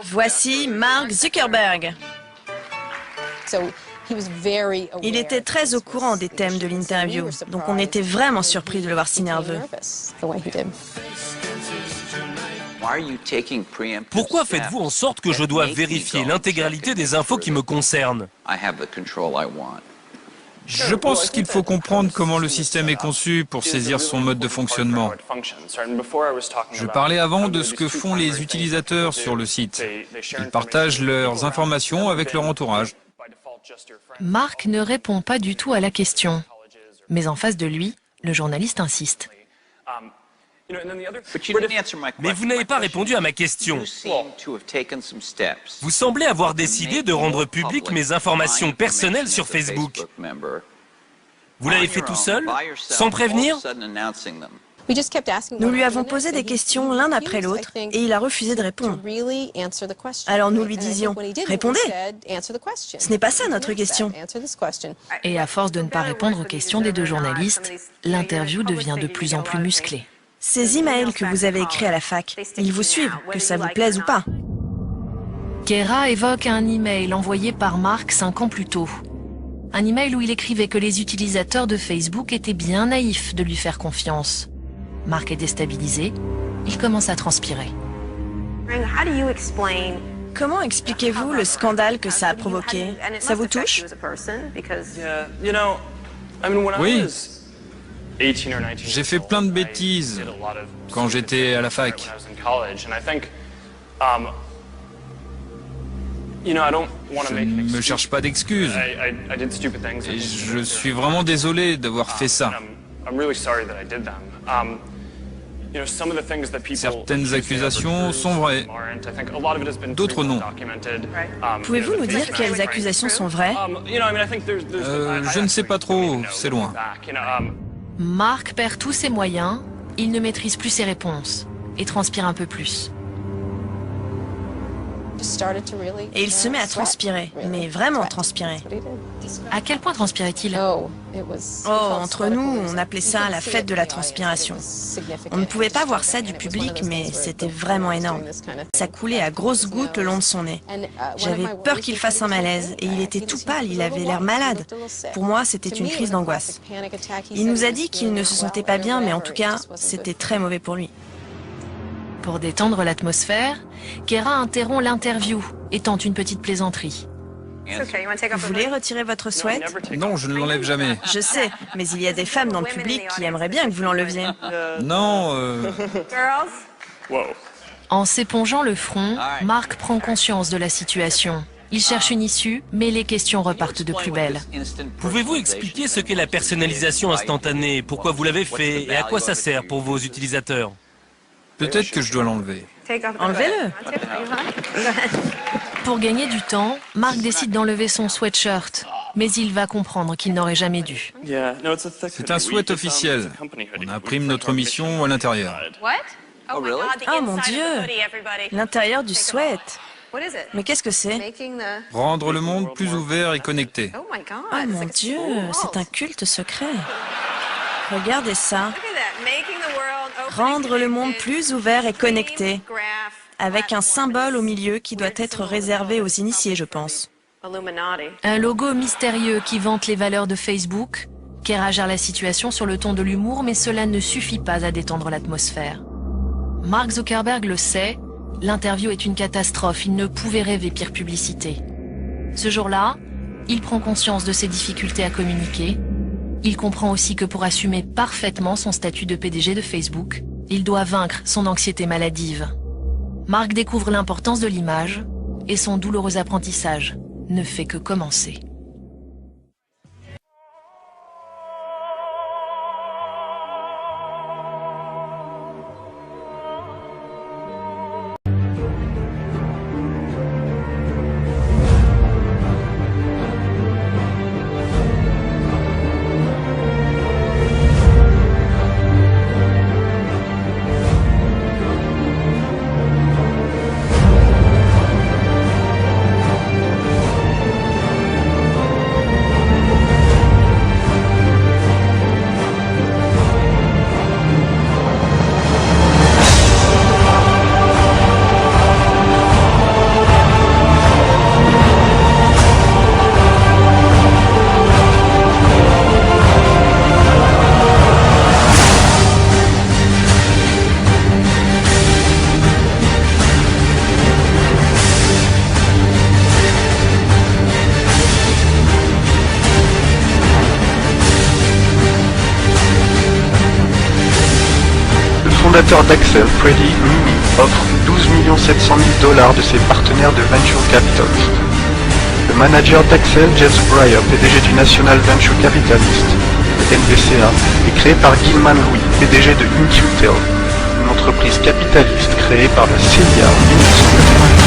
Voici Mark Zuckerberg. Il était très au courant des thèmes de l'interview, donc on était vraiment surpris de le voir si nerveux. Pourquoi faites-vous en sorte que je dois vérifier l'intégralité des infos qui me concernent? Je pense qu'il faut comprendre comment le système est conçu pour saisir son mode de fonctionnement. Je parlais avant de ce que font les utilisateurs sur le site. Ils partagent leurs informations avec leur entourage. Mark ne répond pas du tout à la question. Mais en face de lui, le journaliste insiste. Mais vous n'avez pas répondu à ma question. Vous semblez avoir décidé de rendre publiques mes informations personnelles sur Facebook. Vous l'avez fait tout seul, sans prévenir? Nous lui avons posé des questions l'un après l'autre et il a refusé de répondre. Alors nous lui disions, répondez! Ce n'est pas ça notre question. Et à force de ne pas répondre aux questions des deux journalistes, l'interview devient de plus en plus musclée. Ces emails que vous avez écrits à la fac, ils vous suivent, que ça vous plaise ou pas. Kara évoque un email envoyé par Mark 5 ans plus tôt. Un email où il écrivait que les utilisateurs de Facebook étaient bien naïfs de lui faire confiance. Mark est déstabilisé, il commence à transpirer. Comment expliquez-vous le scandale que ça a provoqué? Ça vous touche? Oui. J'ai fait plein de bêtises quand j'étais à la fac. Je ne me cherche pas d'excuses. Et je suis vraiment désolé d'avoir fait ça. Certaines accusations sont vraies, d'autres non. Pouvez-vous nous dire quelles accusations sont vraies? Je ne sais pas trop, c'est loin. Mark perd tous ses moyens, il ne maîtrise plus ses réponses et transpire un peu plus. Et il se met à transpirer, mais vraiment transpirer. À quel point transpirait-il? Oh, entre nous, on appelait ça la fête de la transpiration. On ne pouvait pas voir ça du public, mais c'était vraiment énorme. Ça coulait à grosses gouttes le long de son nez. J'avais peur qu'il fasse un malaise, et il était tout pâle, il avait l'air malade. Pour moi, c'était une crise d'angoisse. Il nous a dit qu'il ne se sentait pas bien, mais en tout cas, c'était très mauvais pour lui. Pour détendre l'atmosphère, Kara interrompt l'interview et tente une petite plaisanterie. Vous voulez retirer votre sweat? Non, je ne l'enlève jamais. Je sais, mais il y a des femmes dans le public qui aimeraient bien que vous l'enleviez. Non, En s'épongeant le front, Mark prend conscience de la situation. Il cherche une issue, mais les questions repartent de plus belle. Pouvez-vous expliquer ce qu'est la personnalisation instantanée, pourquoi vous l'avez fait et à quoi ça sert pour vos utilisateurs? peut-être que je dois l'enlever. Enlevez-le. Pour gagner du temps, Mark décide d'enlever son sweatshirt, mais il va comprendre qu'il n'aurait jamais dû. C'est un sweat officiel. On imprime notre mission à l'intérieur. Oh mon Dieu! L'intérieur du sweat. Mais qu'est-ce que c'est? Rendre le monde plus ouvert et connecté. Oh mon Dieu, c'est un culte secret. Regardez ça. Rendre le monde plus ouvert et connecté, avec un symbole au milieu qui doit être réservé aux initiés, je pense. Un logo mystérieux qui vante les valeurs de Facebook. Kara gère la situation sur le ton de l'humour, mais cela ne suffit pas à détendre l'atmosphère. Mark Zuckerberg le sait, l'interview est une catastrophe, il ne pouvait rêver pire publicité. Ce jour-là, il prend conscience de ses difficultés à communiquer. Il comprend aussi que pour assumer parfaitement son statut de PDG de Facebook, il doit vaincre son anxiété maladive. Mark découvre l'importance de l'image et son douloureux apprentissage ne fait que commencer. fondateur d'Axel, Freddie Mimi, offre 12 700 000 $ de ses partenaires de Venture Capitalist. Le manager d'Axel, James Breyer, PDG du National Venture Capitalist, NVCA, est créé par Gilman Louis, PDG de InQtel, une entreprise capitaliste créée par la CIA en 1980.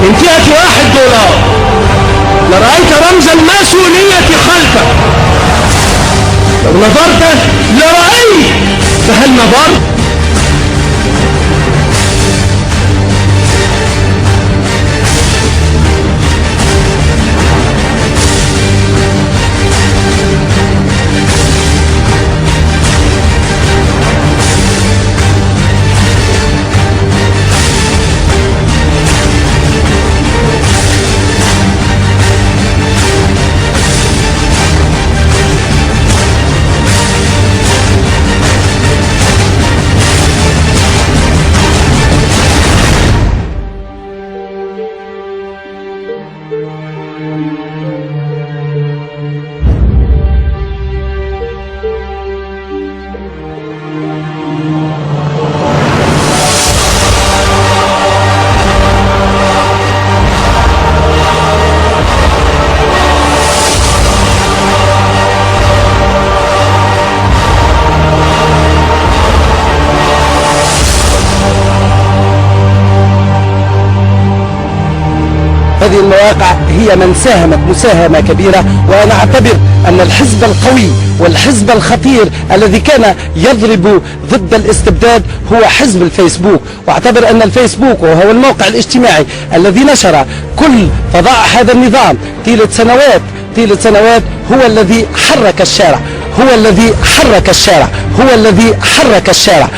من فئة $1 لرأيت رمز الماسونية خلفك. لو نظرت لرأيت، فهل نظرت؟ هذه المواقع هي من ساهمت مساهمة كبيرة، وأنا أعتبر أن الحزب القوي والحزب الخطير الذي كان يضرب ضد الاستبداد هو حزب الفيسبوك، واعتبر أن الفيسبوك وهو الموقع الاجتماعي الذي نشر كل فظائع هذا النظام طيلة سنوات هو الذي حرك الشارع، هو الذي حرك الشارع.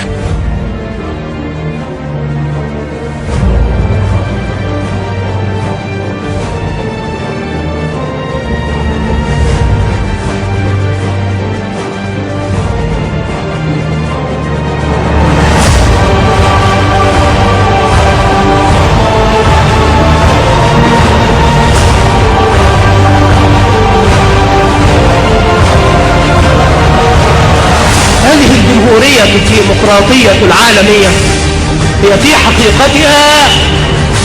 الديمقراطية العالمية هي في حقيقتها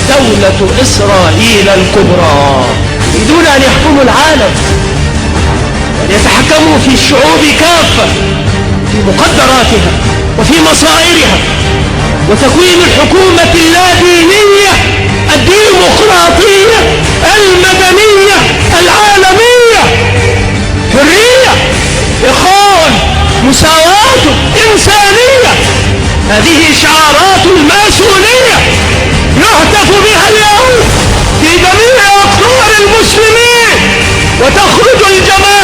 دولة إسرائيل الكبرى، يريدون أن يحكموا العالم وأن يتحكموا في الشعوب كافة، في مقدراتها وفي مصائرها، وتكوين الحكومة اللادينية الديمقراطية المدنية العالمية، حرية، إخوان، مساواة، إنسانية. هذه شعارات الماسونية يهتف بها اليوم في جميع أقطار المسلمين، وتخرج الجماعة